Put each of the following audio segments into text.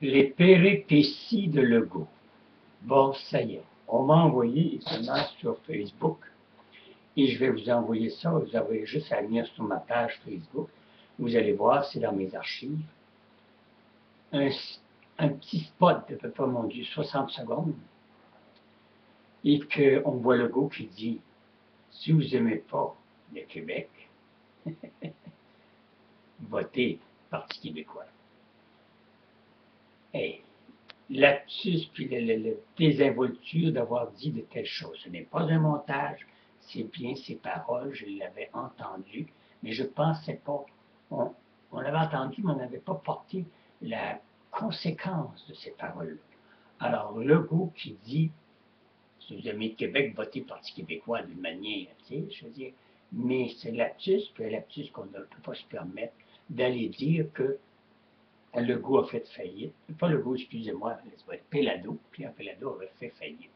Les péripéties de Legault. Bon, ça y est. On m'a envoyé seulement sur Facebook et je vais vous envoyer ça. Vous avez juste à venir sur ma page Facebook. Vous allez voir, c'est dans mes archives. Un, un petit spot de peu près, mon Dieu, 60 secondes. Et qu'on voit Legault qui dit si vous n'aimez pas le Québec, votez Parti québécois. Hey, lapsus puis la désinvolture d'avoir dit de telles choses. Ce n'est pas un montage, c'est bien ses paroles, je l'avais entendu, mais je ne pensais pas. On, on l'avait entendu, mais on n'avait pas porté la conséquence de ces paroles-là. Alors, Legault qui dit, si vous aimez le Québec, votez Parti québécois d'une manière, tu sais, je veux dire, mais c'est lapsus, puis un lapsus qu'on ne peut pas se permettre d'aller dire que Legault a fait faillite. Pas Legault, excusez-moi, ça va être Péladeau. Pierre Péladeau avait fait faillite.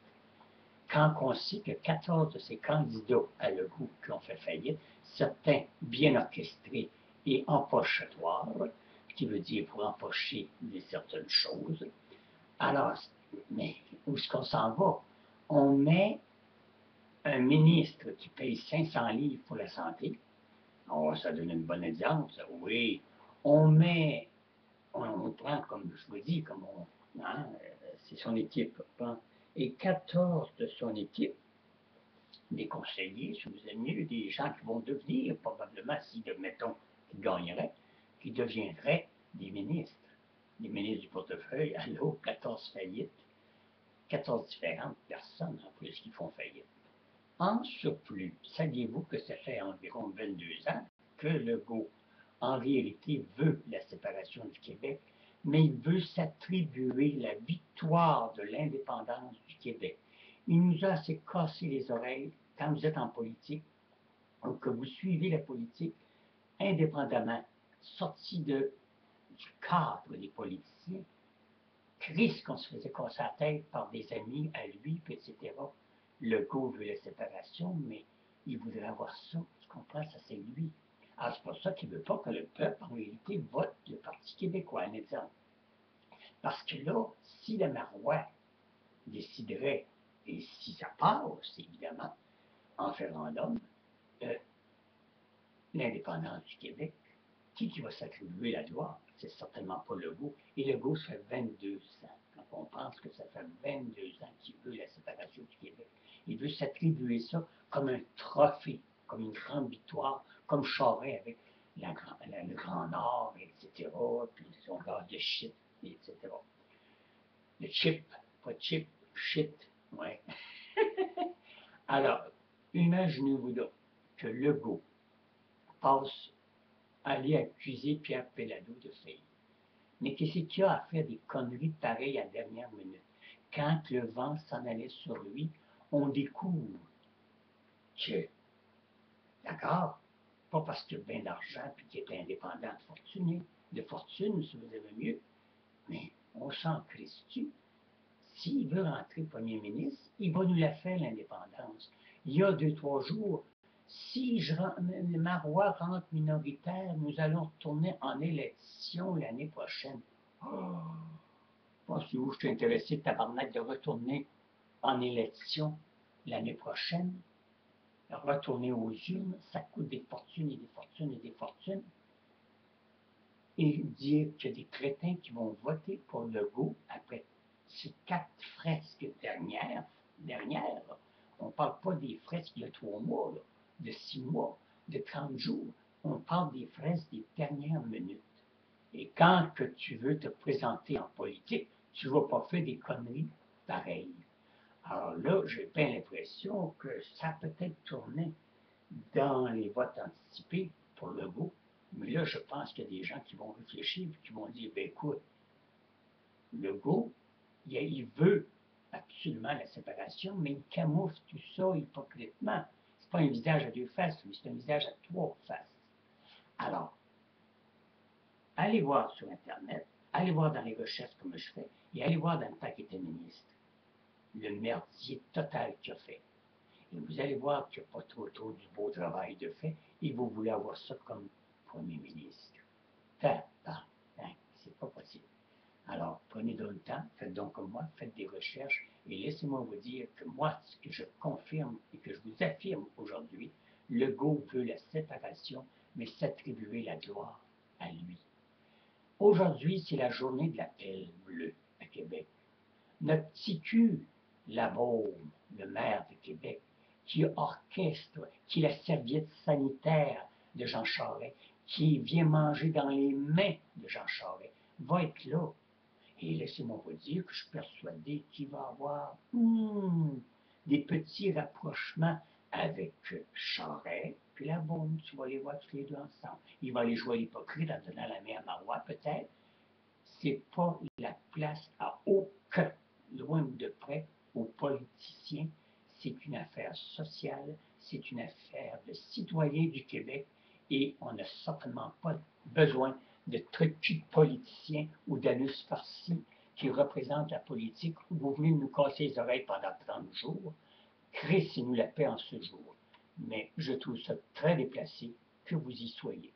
Quand on sait que 14 de ces candidats à Legault qui ont fait faillite, certains bien orchestrés et empochatoires, ce qui veut dire pour empocher certaines choses. Alors, mais où est-ce qu'on s'en va? On met un ministre qui paye 500 livres pour la santé. Oh, ça donne une bonne exemple, ça. Oui. On met on prend, comme je vous dis, comme hein, c'est son équipe. Hein, et 14 de son équipe, des conseillers, si vous aimez mieux, des gens qui vont devenir, probablement, si, mettons, qui gagneraient, qui deviendraient des ministres du portefeuille. Allô, 14 faillites, 14 différentes personnes en plus qui font faillite. En surplus, saviez-vous que ça fait environ 22 ans que Legault, en réalité, veut la séparation du Québec, mais il veut s'attribuer la victoire de l'indépendance du Québec. Il nous a assez cassé les oreilles quand vous êtes en politique, ou que vous suivez la politique indépendamment, sorti du cadre des politiciens. Christ qu'on se faisait casser la tête par des amis à lui, etc. Legault veut la séparation, mais il voudrait avoir ça. Tu comprends? Ça, c'est lui. Alors, c'est pour ça qu'il ne veut pas que le peuple, en réalité, vote le Parti québécois, un exemple. Parce que là, si le Marois déciderait, et si ça passe, évidemment, en référendum, euh, l'indépendance du Québec, qui va s'attribuer la gloire? C'est certainement pas Legault. Et Legault, ça fait 22 ans. Quand on pense que ça fait 22 ans qu'il veut la séparation du Québec. Il veut s'attribuer ça comme un trophée, comme une grande victoire, comme Charest avec le Grand Nord, etc., puis son gaz de shit, etc. Le chip, pas chip, shit, ouais. Alors, imaginez-vous donc que Legault passe à aller accuser Pierre Péladeau de faillite. Mais qu'est-ce qu'il a à faire des conneries pareilles à la dernière minute? Quand le vent s'en allait sur lui, on découvre que, d'accord, pas parce qu'il a bien d'argent puis qu'il est indépendant de fortune, si vous aimez mieux, mais on s'en crisse-tu. S'il veut rentrer premier ministre, il va nous la faire, l'indépendance. Il y a 2, 3 jours, si le Marois rentre minoritaire, nous allons retourner en élection l'année prochaine. Oh, pensez-vous que je suis intéressé, tabarnak, de retourner en élection l'année prochaine? Retourner aux urnes, ça coûte des fortunes et des fortunes et des fortunes. Et dire qu'il y a des crétins qui vont voter pour Legault après ces 4 fresques dernières, on ne parle pas des fresques il y a 3 mois, là, de 6 mois, de 30 jours. On parle des fresques des dernières minutes. Et quand que tu veux te présenter en politique, tu ne vas pas faire des conneries pareilles. Alors là, j'ai bien l'impression que ça a peut-être tourné dans les votes anticipés pour Legault. Mais là, je pense qu'il y a des gens qui vont réfléchir et qui vont dire, ben écoute, Legault, il veut absolument la séparation, mais il camoufle tout ça hypocritement. C'est pas un visage à 2 faces, mais c'est un visage à 3 faces. Alors, allez voir sur Internet, allez voir dans les recherches comme je fais, et allez voir dans le temps qu'il était ministre, le merdier total qu'il a fait. Et vous allez voir qu'il n'y a pas trop du beau travail de fait, et vous voulez avoir ça comme premier ministre. C'est pas possible. Alors, prenez le temps, faites donc comme moi, faites des recherches, et laissez-moi vous dire que moi, ce que je confirme et que je vous affirme aujourd'hui, Legault veut la séparation, mais s'attribuer la gloire à lui. Aujourd'hui, c'est la journée de la pelle bleue à Québec. Notre petit cul, Labaume, le maire de Québec, qui orchestre, qui est la serviette sanitaire de Jean Charest, qui vient manger dans les mains de Jean Charest, va être là. Et laissez-moi vous dire que je suis persuadé qu'il va y avoir des petits rapprochements avec Charest puis Labaume. Tu vas les voir tous les deux ensemble. Il va aller jouer à l'hypocrite en donnant la main à Marois, peut-être. C'est pas la place à aucun, loin ou de près, aux politiciens. C'est une affaire sociale, c'est une affaire de citoyens du Québec et on n'a certainement pas besoin de trucs politiciens ou d'anus farcis qui représentent la politique où vous venez de nous casser les oreilles pendant 30 jours. Crissez-nous la paix en ce jour. Mais je trouve ça très déplacé que vous y soyez.